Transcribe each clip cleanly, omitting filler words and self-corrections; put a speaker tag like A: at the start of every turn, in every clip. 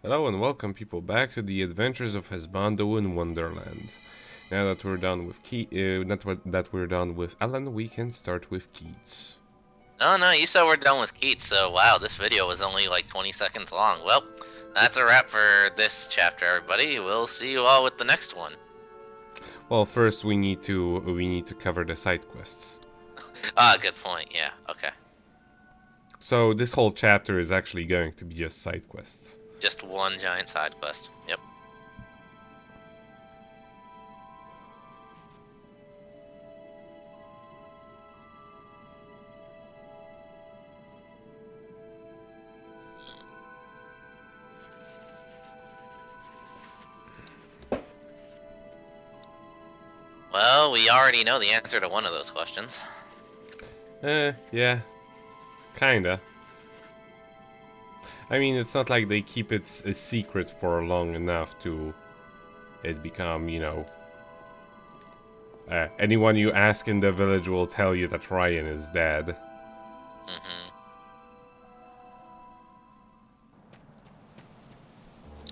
A: Hello and welcome people back to the adventures of Husbando in Wonderland. Now that we're done with that we're done with Alan, we can start with Keats.
B: No, you said we're done with Keats, so wow, this video was only like 20 seconds long. Well, that's a wrap for this chapter, everybody. We'll see you all with the next one.
A: Well, first we need to cover the side quests.
B: Good point. Yeah, okay.
A: So this whole chapter is actually going to be just side quests.
B: Just one giant side quest. Yep. Well, we already know the answer to one of those questions.
A: Yeah. Kinda. I mean, it's not like they keep it a secret for long enough to it become, anyone you ask in the village will tell you that Ryan is dead.
B: Mm-hmm.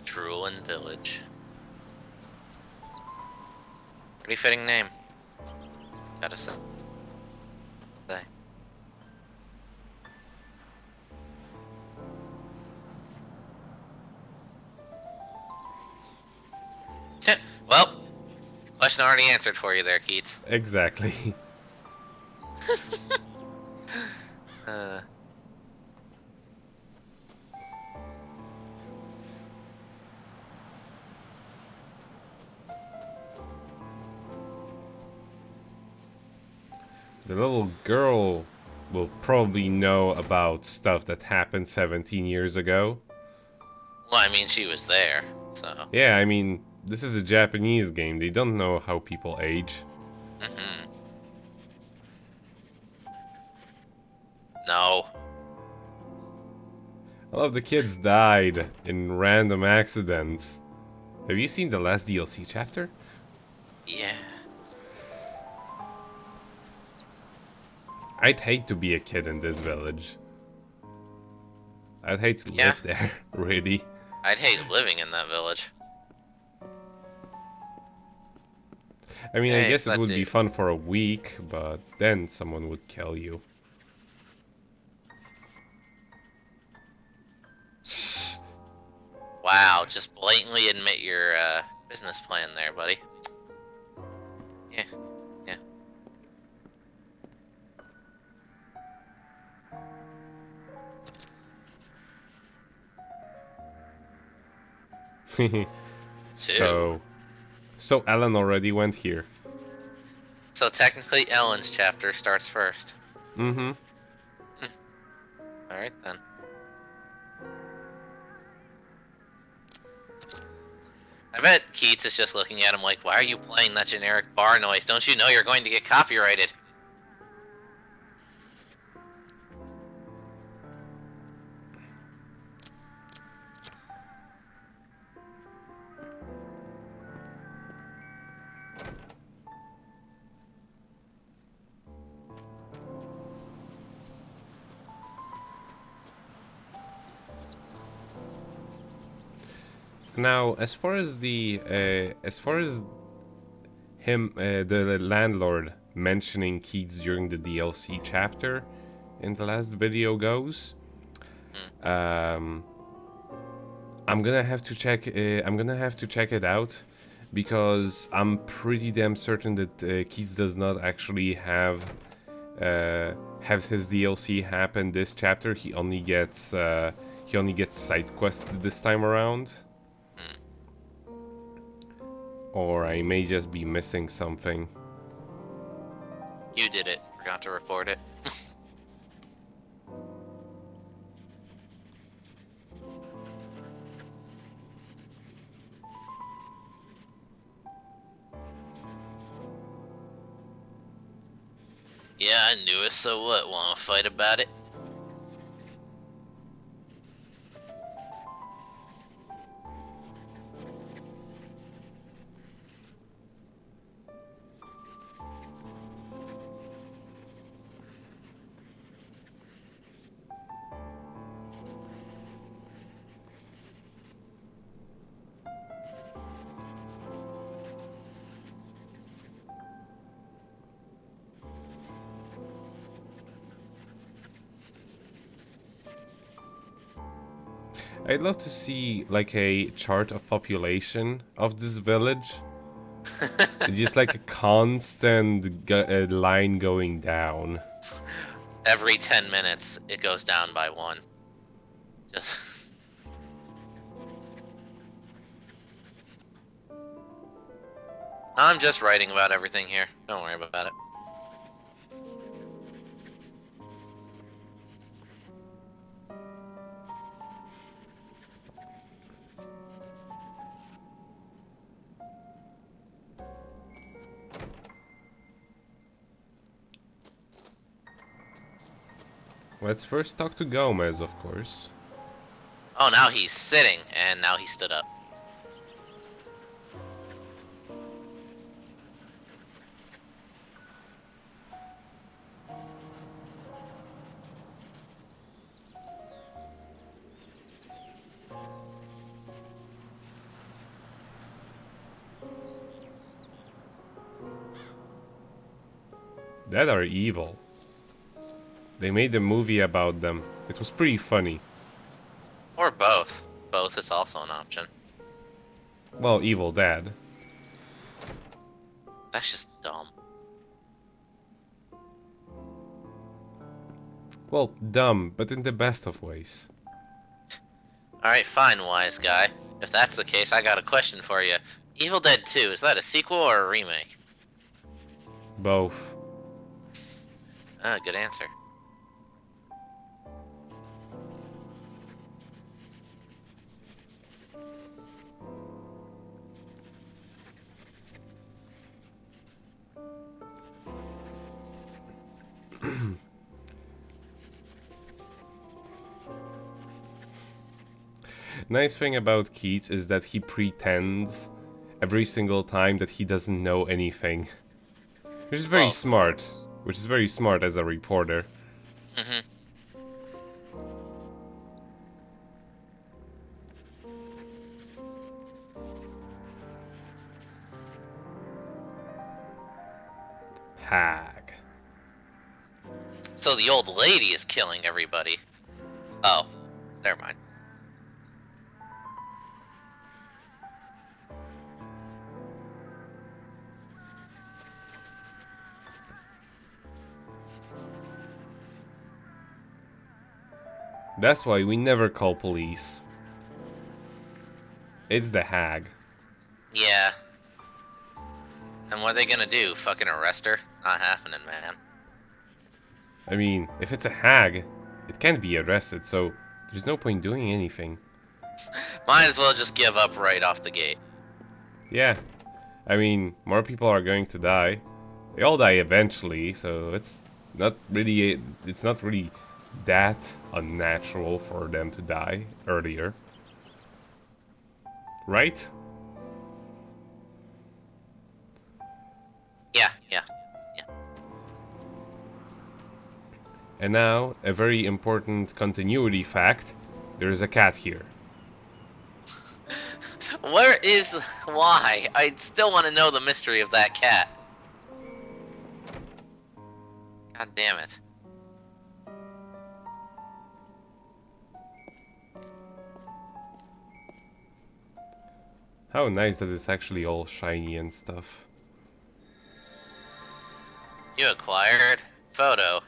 B: Truland Village. Pretty fitting name. Gotta say. Well, question already answered for you there, Keats.
A: Exactly.
B: uh...
A: The little girl will probably know about stuff that happened 17 years ago.
B: Well, I mean, she was there, so...
A: Yeah, I mean, this is a Japanese game. They don't know how people age.
B: Mm-hmm. No.
A: A lot of the kids died in random accidents. Have you seen the last DLC chapter?
B: Yeah.
A: I'd hate to be a kid in this village. I'd hate to live there, really.
B: I'd hate living in that village.
A: I mean,
B: Hey,
A: I guess it would
B: dude.
A: be fun for a week, but then someone would kill you.
B: Wow, just blatantly admit your business plan there, buddy. Yeah, yeah.
A: So Alan already went here.
B: So technically Ellen's chapter starts first.
A: Mm-hmm.
B: Alright then. I bet Keats is just looking at him like, why are you playing that generic bar noise? Don't you know you're going to get copyrighted?
A: Now, as far as the the landlord mentioning Keats during the DLC chapter in the last video goes, I'm gonna have to check. I'm gonna have to check it out because I'm pretty damn certain that Keats does not actually have his DLC happen this chapter. He only gets side quests this time around. Or I may just be missing something.
B: You did it. Forgot to record it. Yeah, I knew it, so what? Wanna fight about it?
A: I'd love to see like a chart of population of this village. Just like a constant line going down.
B: Every 10 minutes, it goes down by one. Just... I'm just writing about everything here. Don't worry about it.
A: Let's first talk to Gomez, of course.
B: Oh, now he's sitting, and now he stood up.
A: That are evil. They made a movie about them. It was pretty funny.
B: Or both. Both is also an option.
A: Well, Evil Dad.
B: That's just dumb.
A: Well, dumb, but in the best of ways.
B: Alright, fine, wise guy. If that's the case, I got a question for you. Evil Dead 2, is that a sequel or a remake?
A: Both.
B: Ah, good answer.
A: Nice thing about Keats is that he pretends every single time that he doesn't know anything. Which is very smart. Which is very smart as a reporter.
B: Mm-hmm.
A: Hag.
B: So the old lady is killing everybody. Oh, never mind.
A: That's why we never call police. It's the hag.
B: Yeah. And what are they gonna do? Fucking arrest her? Not happening, man.
A: I mean, if it's a hag, it can't be arrested, so there's no point doing anything.
B: Might as well just give up right off the gate.
A: Yeah. I mean, more people are going to die. They all die eventually, so it's not really that unnatural for them to die earlier. Right?
B: Yeah.
A: And now, a very important continuity fact. There is a cat here.
B: Where is... Why? I still want to know the mystery of that cat. God damn it.
A: How nice that it's actually all shiny and stuff.
B: You acquired photo.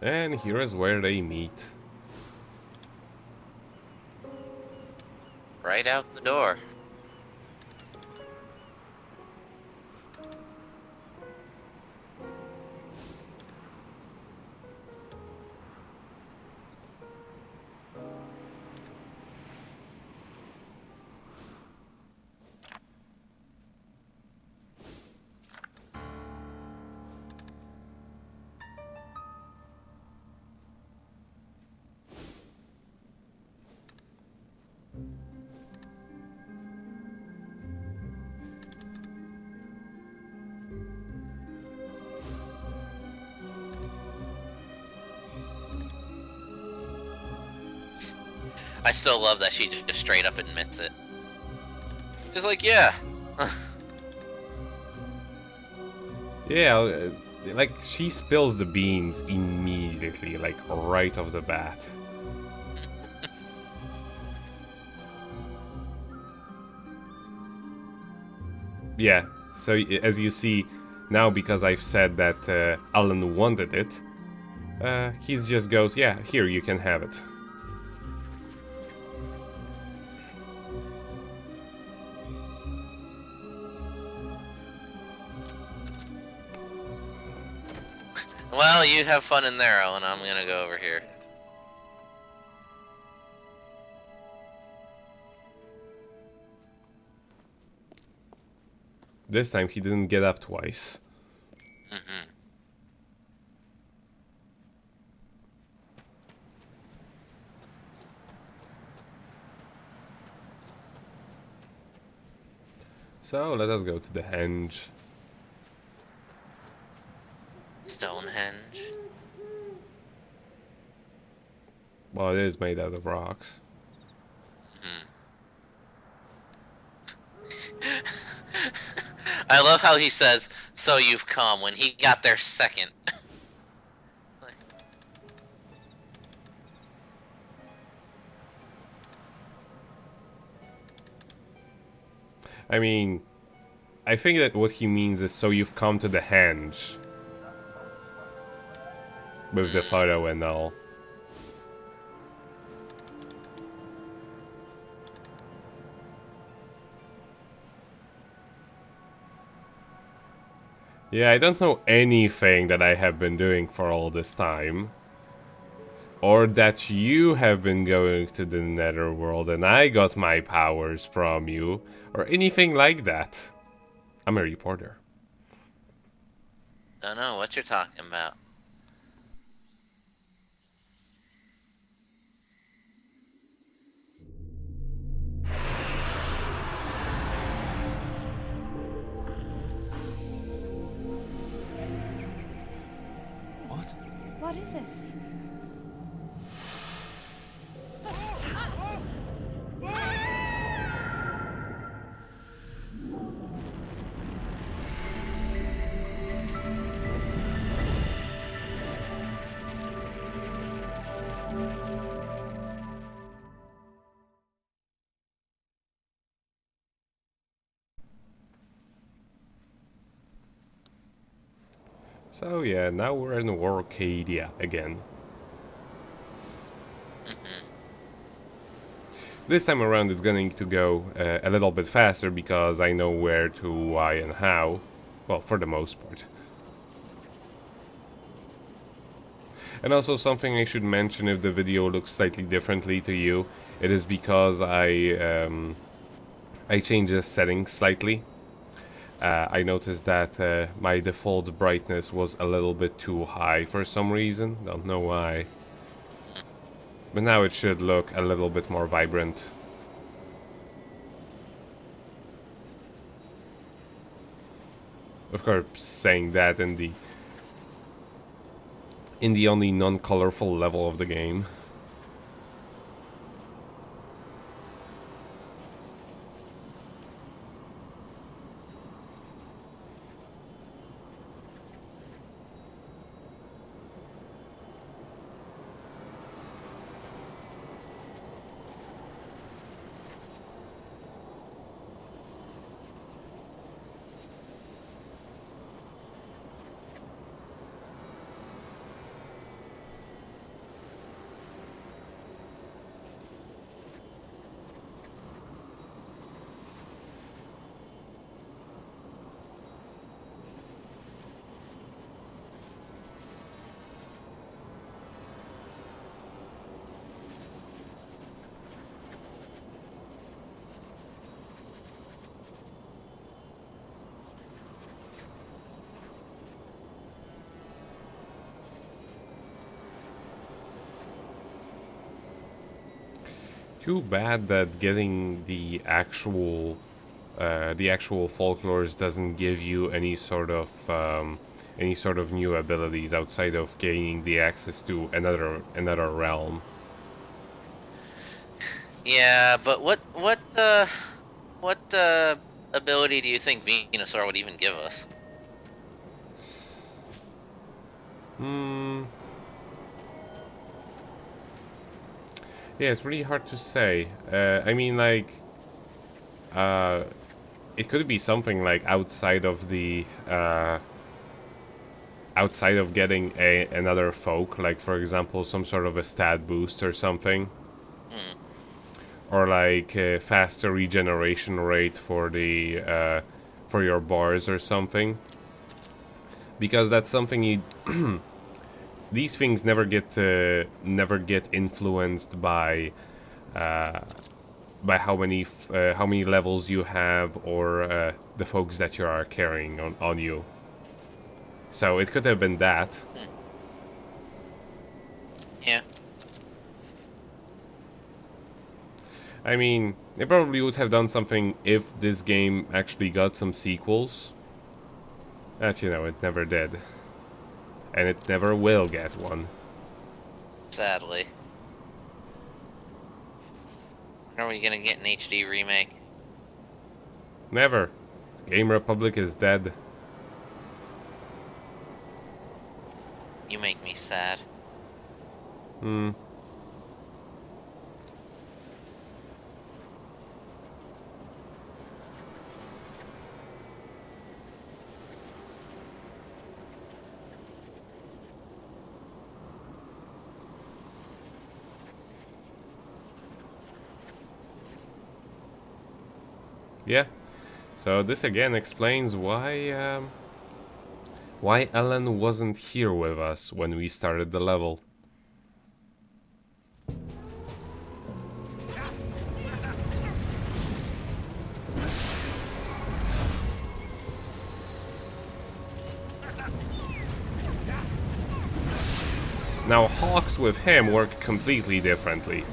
A: And here is where they meet.
B: Right out the door. I still love that she just straight up admits it. She's like, yeah.
A: Yeah, like she spills the beans immediately, like right off the bat. Yeah, so as you see, now because I've said that Alan wanted it, he just goes, yeah, here, you can have it.
B: Well, you have fun in there, Owen. I'm gonna go over here.
A: This time he didn't get up twice.
B: Mm-hmm.
A: So let us go to the henge.
B: Stonehenge.
A: Well, it is made out of rocks.
B: I love how he says, "So you've come," when he got there second.
A: I mean, I think that what he means is so you've come to the henge. With the photo and all. Yeah, I don't know anything that I have been doing for all this time. Or that you have been going to the netherworld and I got my powers from you. Or anything like that. I'm a reporter.
B: Don't know what you're talking about.
C: What is this?
A: So yeah, now we're in Warcadia again. This time around it's going to go a little bit faster because I know where to, why, and how. Well, for the most part. And also something I should mention if the video looks slightly differently to you, it is because I changed the settings slightly. I noticed that my default brightness was a little bit too high for some reason, don't know why. But now it should look a little bit more vibrant. Of course, saying that in the only non-colorful level of the game. Too bad that getting the actual folklores doesn't give you any sort of new abilities outside of gaining the access to another realm.
B: Yeah, but what ability do you think Venusaur would even give us?
A: Hmm. Yeah, it's really hard to say. I mean, like, uh, it could be something like outside of getting another folk, like for example, some sort of a stat boost or something,
B: Hmm.
A: or like a faster regeneration rate for the for your bars or something, because that's something you. These things never get influenced by how many levels you have or the folks that you are carrying on you. So it could have been that.
B: Hmm. Yeah.
A: I mean, they probably would have done something if this game actually got some sequels. But you know, it never did. And it never will get one.
B: Sadly. When are we gonna get an HD remake?
A: Never. Game Republic is dead.
B: You make me sad.
A: Hmm. Yeah. So this again explains why Ellen wasn't here with us when we started the level. Now Hawks with him work completely differently,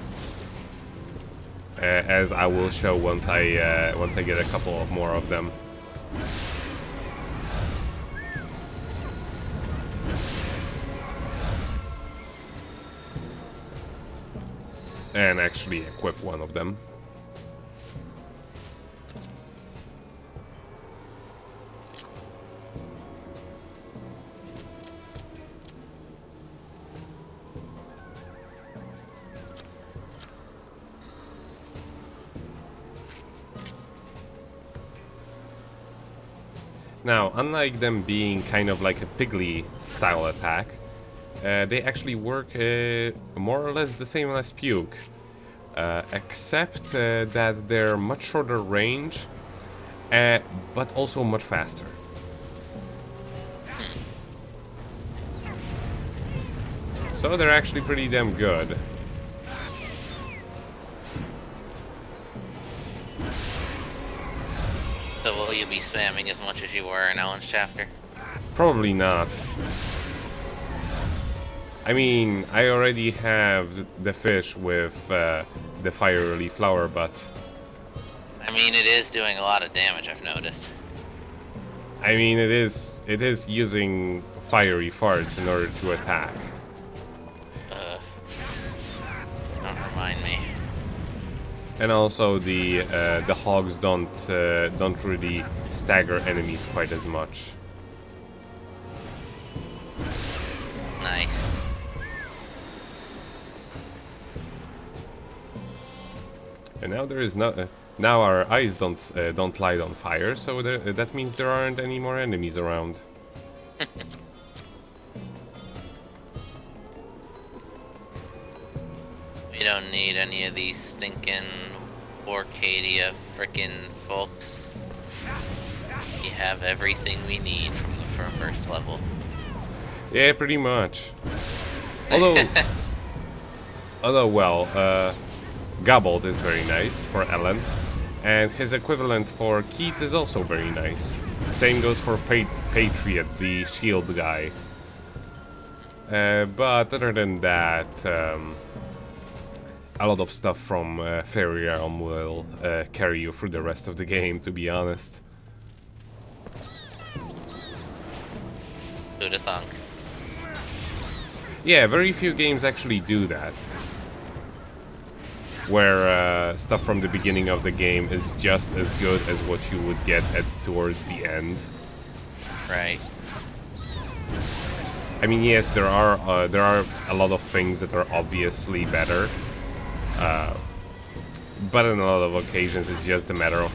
A: as I will show once I get a couple of more of them. And actually equip one of them. Now, unlike them being kind of like a Piggly style attack, they actually work more or less the same as Puke, except that they're much shorter range, but also much faster. So they're actually pretty damn good.
B: So will you be spamming as much as you were in Ellen's chapter?
A: Probably not. I mean, I already have the fish with the fiery flower, but
B: I mean, it is doing a lot of damage, I've noticed.
A: I mean it is using fiery farts in order to attack.
B: Don't remind me.
A: And also the hogs don't really stagger enemies quite as much.
B: Nice.
A: And now there is no now our eyes don't light on fire, so that means there aren't any more enemies around.
B: We don't need any of these stinking Orcadia frickin' folks. We have everything we need from the first level.
A: Yeah, pretty much. Although, well, Gobbled is very nice for Ellen, and his equivalent for Keats is also very nice. Same goes for Patriot, the shield guy. But other than that, a lot of stuff from Fairy Realm will carry you through the rest of the game, to be honest.
B: Who'da thunk? Yeah,
A: Yeah, very few games actually do that. Where stuff from the beginning of the game is just as good as what you would get towards the end.
B: Right.
A: I mean, yes, there are a lot of things that are obviously better, but on a lot of occasions it's just a matter of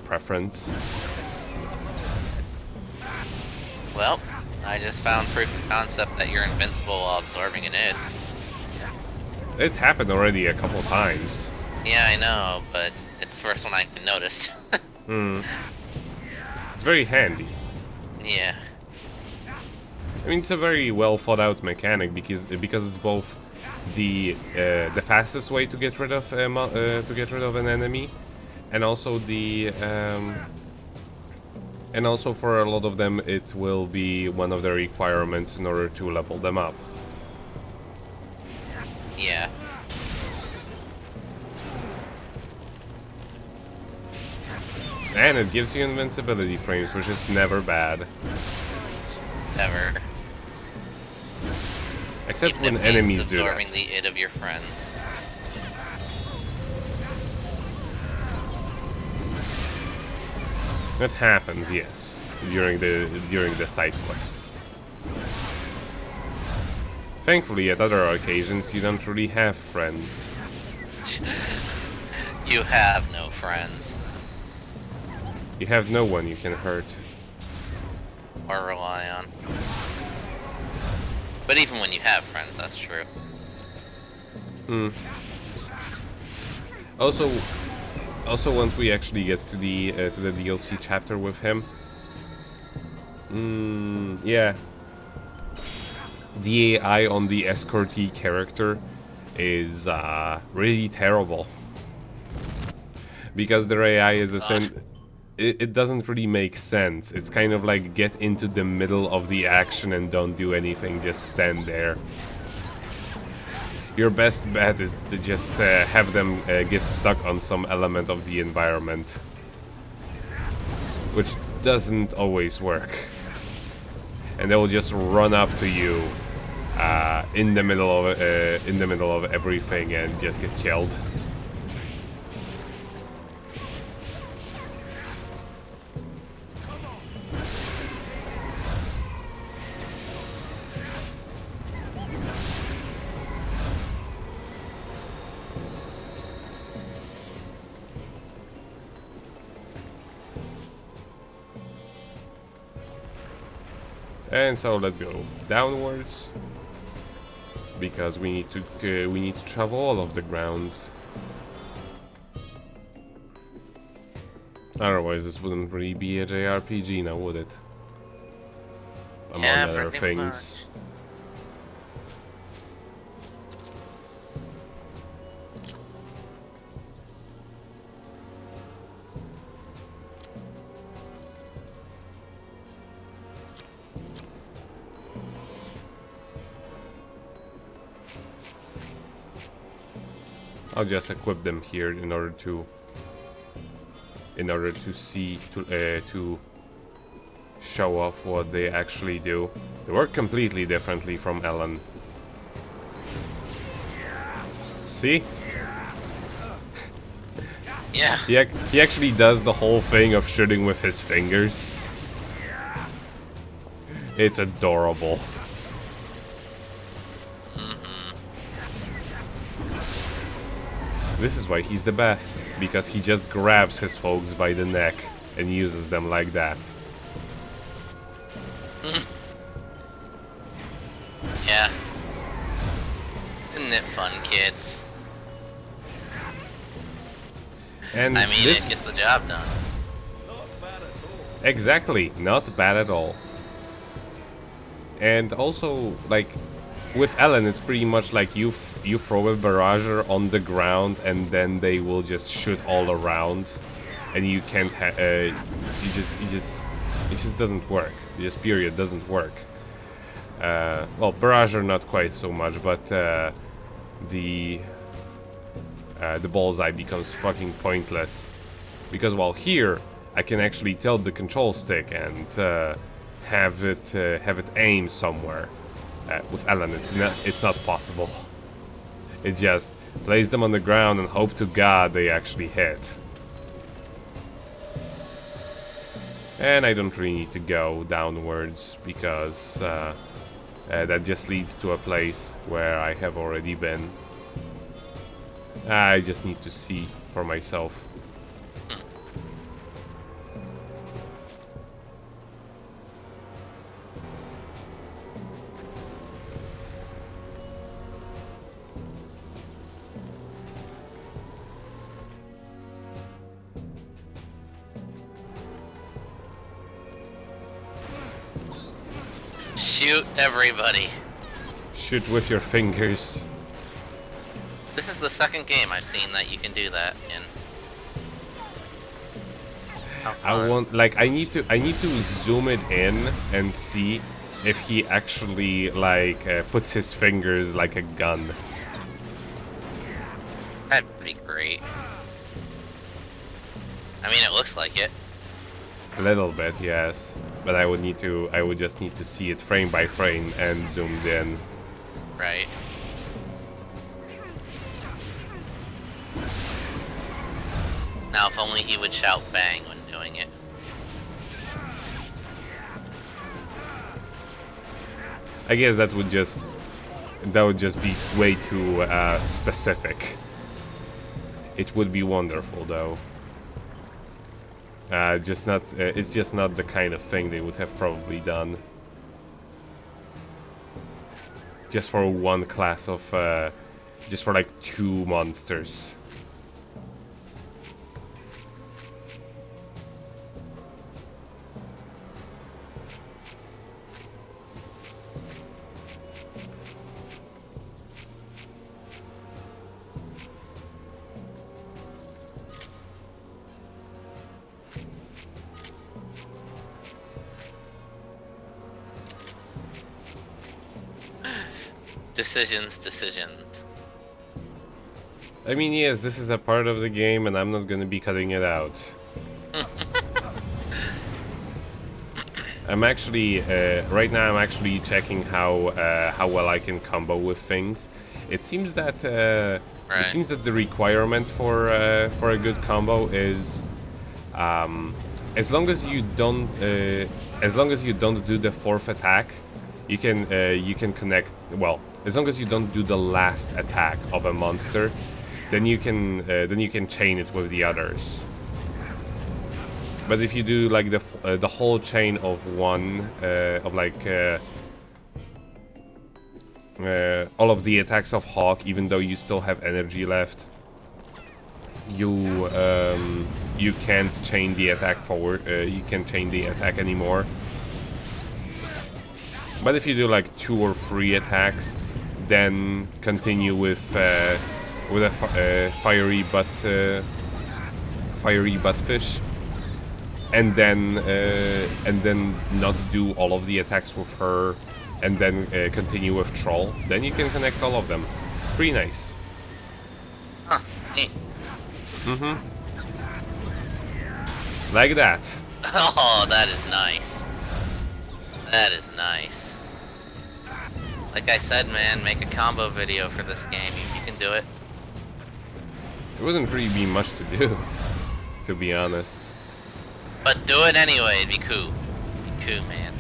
A: preference.
B: Well, I just found proof of concept that you're invincible while absorbing an id.
A: It happened already a couple times.
B: Yeah, I know, but it's the first one I noticed.
A: It's very handy.
B: Yeah.
A: I mean, it's a very well thought out mechanic because it's both the fastest way to get rid of an enemy, and also and also for a lot of them it will be one of the requirements in order to level them up.
B: Yeah.
A: And it gives you invincibility frames, which is never bad.
B: Ever.
A: Except
B: Even
A: when
B: if it means
A: enemies do that.
B: absorbing the id of your friends.
A: That happens, yes, during the side quests. Thankfully, at other occasions, you don't really have friends.
B: You have no friends.
A: You have no one you can hurt.
B: Or rely on. But even when you have friends, that's true.
A: Also, once we actually get to the DLC chapter with him, yeah, the AI on the escortee character is really terrible because their AI is it doesn't really make sense. It's kind of like get into the middle of the action and don't do anything, just stand there. Your best bet is to just have them get stuck on some element of the environment, which doesn't always work. And they will just run up to you in the middle of everything and just get killed. And so let's go downwards, because we need to travel all of the grounds. Otherwise, this wouldn't really be a JRPG now, would it? Among other things. I'll just equip them here in order to show off what they actually do. They work completely differently from Ellen. See?
B: Yeah.
A: He actually does the whole thing of shooting with his fingers. It's adorable. This is why he's the best, because he just grabs his folks by the neck and uses them like that.
B: Yeah. Isn't it fun, kids?
A: And
B: I mean, it gets the job done.
A: Exactly, not bad at all. And also, like, with Ellen, it's pretty much like you throw a barrager on the ground and then they will just shoot all around, and you can't it just doesn't work. It just period doesn't work. Well, barrager not quite so much, but the bullseye becomes fucking pointless, because while here I can actually tilt the control stick and have it aim somewhere. With Ellen, it's not possible. It just place them on the ground and hope to God they actually hit. And I don't really need to go downwards because that just leads to a place where I have already been. I just need to see for myself.
B: Shoot everybody.
A: Shoot with your fingers.
B: This is the second game I've seen that you can do that in.
A: I need to zoom it in and see if he actually puts his fingers like a gun.
B: That'd be great. I mean, it looks like it.
A: A little bit, yes. But I would just need to see it frame by frame and zoomed in.
B: Right. Now, if only he would shout bang when doing it.
A: I guess that would just be way too specific. It would be wonderful though. It's just not the kind of thing they would have probably done. Just for one class of, just for like 2 monsters.
B: Decisions.
A: I mean, yes, this is a part of the game, and I'm not gonna be cutting it out. I'm actually right now. I'm actually checking how well I can combo with things. It seems that the requirement for a good combo is as long as you don't do the fourth attack, you can connect. Well, as long as you don't do the last attack of a monster, then you can chain it with the others. But if you do like the whole chain of one all of the attacks of Hawk, even though you still have energy left, you can't chain the attack forward. You can't chain the attack anymore. But if you do like 2 or 3 attacks, then continue with a fiery buttfish, and then not do all of the attacks with her, and then continue with Troll. Then you can connect all of them. It's pretty nice.
B: Huh, neat.
A: Mm-hmm. Like that.
B: Oh, that is nice. That is nice. Like I said, man, make a combo video for this game. You can do it.
A: There wouldn't really be much to do, to be honest.
B: But do it anyway, it'd be cool. It'd be cool, man.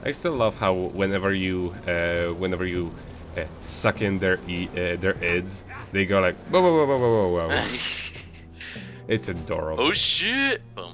A: I still love how whenever you suck in their ids, they go like whoa whoa whoa whoa whoa whoa. It's adorable.
B: Oh shit! Boom.